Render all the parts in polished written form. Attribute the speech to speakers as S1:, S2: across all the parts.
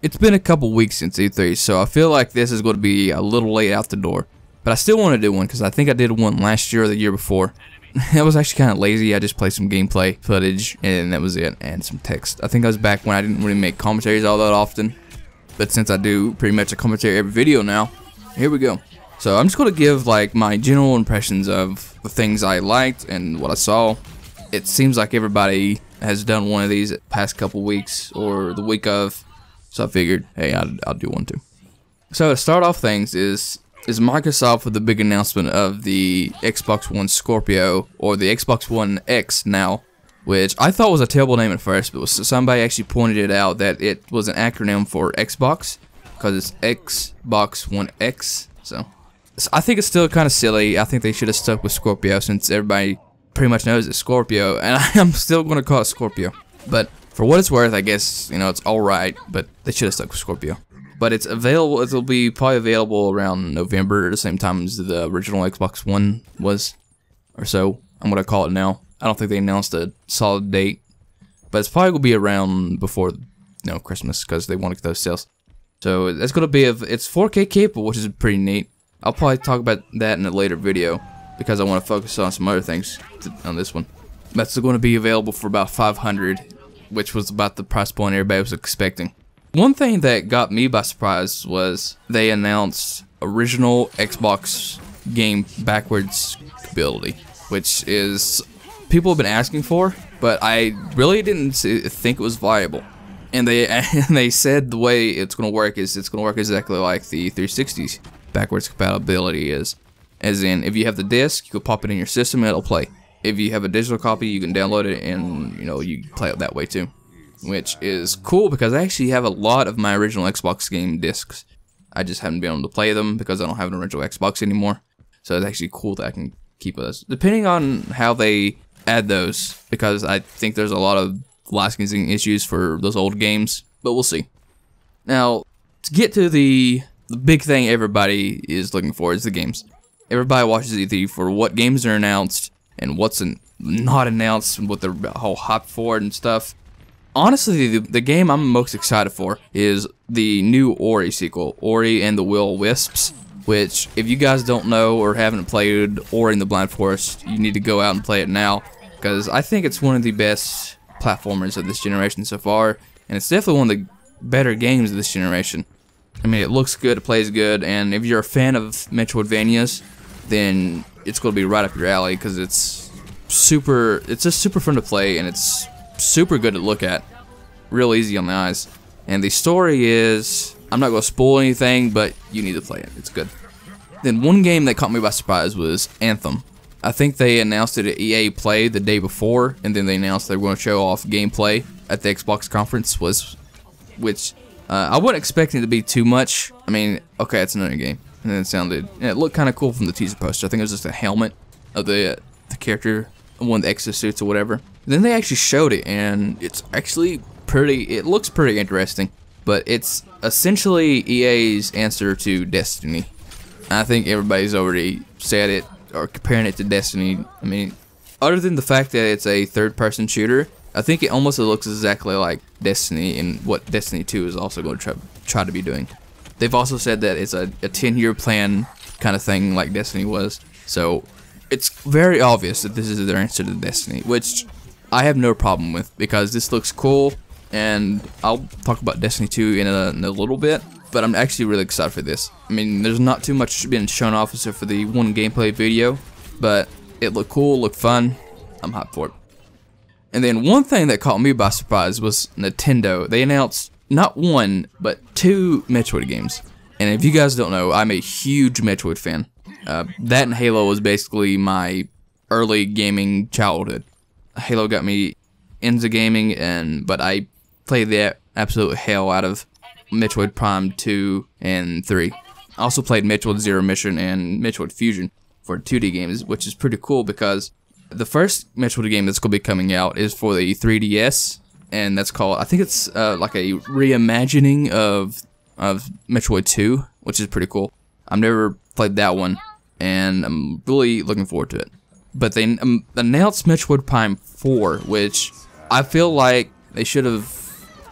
S1: It's been a couple weeks since E3, so I feel like this is going to be a little late out the door. But I still want to do one because I think I did one last year or the year before. I was actually kind of lazy. I just played some gameplay footage and that was it, and some text. I think I was back when I didn't really make commentaries all that often. But since I do pretty much a commentary every video now, here we go. So I'm just going to give like my general impressions of the things I liked and what I saw. It seems like everybody has done one of these the past couple weeks or the week of. So I figured, hey, I'll do one too. So to start off things is Microsoft with the big announcement of the Xbox One Scorpio, or the Xbox One X now, which I thought was a terrible name at first, but somebody actually pointed it out that it was an acronym for Xbox, because it's Xbox One X, so I think it's still kind of silly. I think they should have stuck with Scorpio since everybody pretty much knows it's Scorpio, and I'm still going to call it Scorpio. But for what it's worth, I guess, you know, it's alright, but they should have stuck with Scorpio. But it's available, it'll be probably available around November, at the same time as the original Xbox One was, or so. I'm going to call it now. I don't think they announced a solid date, but it's probably going to be around before, you know, Christmas, because they want to get those sales. So it's going to be, it's 4K capable, which is pretty neat. I'll probably talk about that in a later video, because I want to focus on some other things on this one. That's going to be available for about $500, which was about the price point everybody was expecting. One thing that got me by surprise was they announced original Xbox game backwards compatibility, which is people have been asking for, but I really didn't think it was viable. And they said the way it's going to work is it's going to work exactly like the 360's backwards compatibility is. As in, if you have the disc, you can pop it in your system and it'll play. If you have a digital copy, you can download it and, you know, you can play it that way too. Which is cool because I actually have a lot of my original Xbox game discs. I just haven't been able to play them because I don't have an original Xbox anymore. So it's actually cool that I can keep those. Depending on how they add those, because I think there's a lot of licensing issues for those old games, but we'll see. Now, to get to the big thing everybody is looking for is the games. Everybody watches E3 for what games are announced and what's not announced and what they're whole hyped for and stuff. Honestly, the game I'm most excited for is the new Ori sequel, Ori and the Will of Wisps, which, if you guys don't know or haven't played Ori and the Blind Forest, you need to go out and play it now, because I think it's one of the best platformers of this generation so far, and it's definitely one of the better games of this generation. I mean, it looks good, it plays good, and if you're a fan of Metroidvanias, then it's going to be right up your alley, because it's just super fun to play, and it's super good to look at, real easy on the eyes. And the story is, I'm not going to spoil anything, but you need to play it, it's good. Then one game that caught me by surprise was Anthem. I think they announced it at EA Play the day before, and then they announced they were going to show off gameplay at the Xbox conference, which I wasn't expecting it to be too much. I mean, okay, it's another game, and then it looked kind of cool from the teaser poster. I think it was just a helmet of the character, one of the exosuits or whatever. Then they actually showed it, and it's actually it looks pretty interesting, but it's essentially EA's answer to Destiny. I think everybody's already said it, or comparing it to Destiny. I mean, other than the fact that it's a third-person shooter, I think it almost looks exactly like Destiny and what Destiny 2 is also going to try to be doing. They've also said that it's a 10-year plan kind of thing like Destiny was, so it's very obvious that this is their answer to Destiny, which I have no problem with, because this looks cool, and I'll talk about Destiny 2 in a little bit, but I'm actually really excited for this. I mean, there's not too much being shown off except for the one gameplay video, but it looked cool, looked fun. I'm hyped for it. And then one thing that caught me by surprise was Nintendo. They announced not one, but 2 Metroid games. And if you guys don't know, I'm a huge Metroid fan. That and Halo was basically my early gaming childhood. Halo got me into gaming, but I played the absolute hell out of Metroid Prime 2 and 3. I also played Metroid Zero Mission and Metroid Fusion for 2D games, which is pretty cool because the first Metroid game that's going to be coming out is for the 3DS, and that's called, I think it's like a reimagining of Metroid 2, which is pretty cool. I've never played that one, and I'm really looking forward to it. But they announced Metroid Prime 4, which I feel like they should have.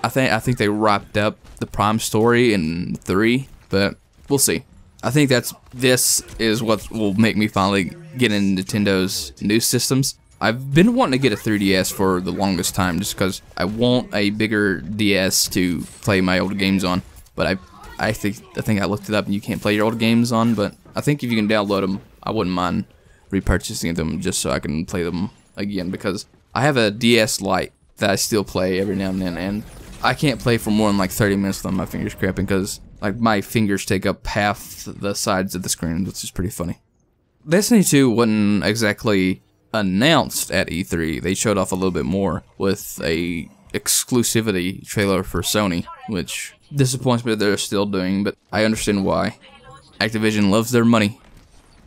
S1: I think they wrapped up the Prime story in 3, but we'll see. I think this is what will make me finally get into Nintendo's new systems. I've been wanting to get a 3DS for the longest time just because I want a bigger DS to play my old games on. But I think I looked it up and you can't play your old games on, but I think if you can download them, I wouldn't mind repurchasing them just so I can play them again, because I have a DS Lite that I still play every now and then, and I can't play for more than like 30 minutes without my fingers cramping because like my fingers take up half the sides of the screen, which is pretty funny. Destiny 2 wasn't exactly announced at E3. They showed off a little bit more with a exclusivity trailer for Sony, which disappoints me that they're still doing, but I understand why. Activision loves their money.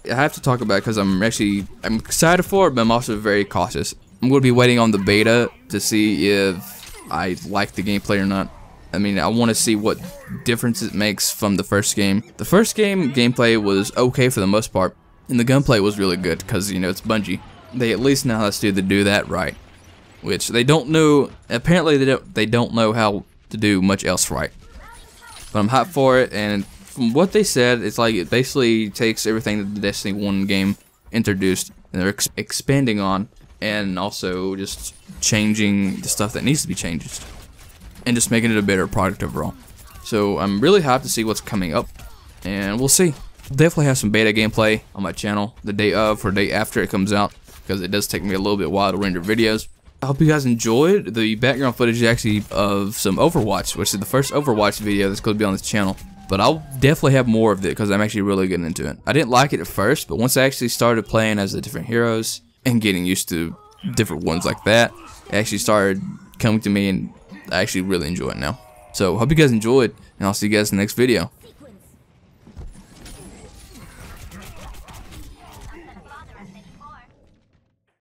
S1: I have to talk about it because I'm excited for it, but I'm also very cautious. I'm going to be waiting on the beta to see if I like the gameplay or not. I mean, I want to see what difference it makes from the first game. The first game gameplay was okay for the most part, and the gunplay was really good because, you know, it's Bungie. They at least know how to do that right, which they don't know. Apparently, they don't know how to do much else right. But I'm hyped for it, and from what they said, it's like it basically takes everything that the Destiny 1 game introduced, and they're expanding on, and also just changing the stuff that needs to be changed, and just making it a better product overall. So I'm really hyped to see what's coming up, and we'll see. I'll definitely have some beta gameplay on my channel the day of or day after it comes out, because it does take me a little bit while to render videos. I hope you guys enjoyed. The background footage actually of some Overwatch, which is the first Overwatch video that's going to be on this channel. But I'll definitely have more of it because I'm actually really getting into it. I didn't like it at first, but once I actually started playing as the different heroes and getting used to different ones like that, it actually started coming to me, and I actually really enjoy it now. So hope you guys enjoyed, and I'll see you guys in the next video.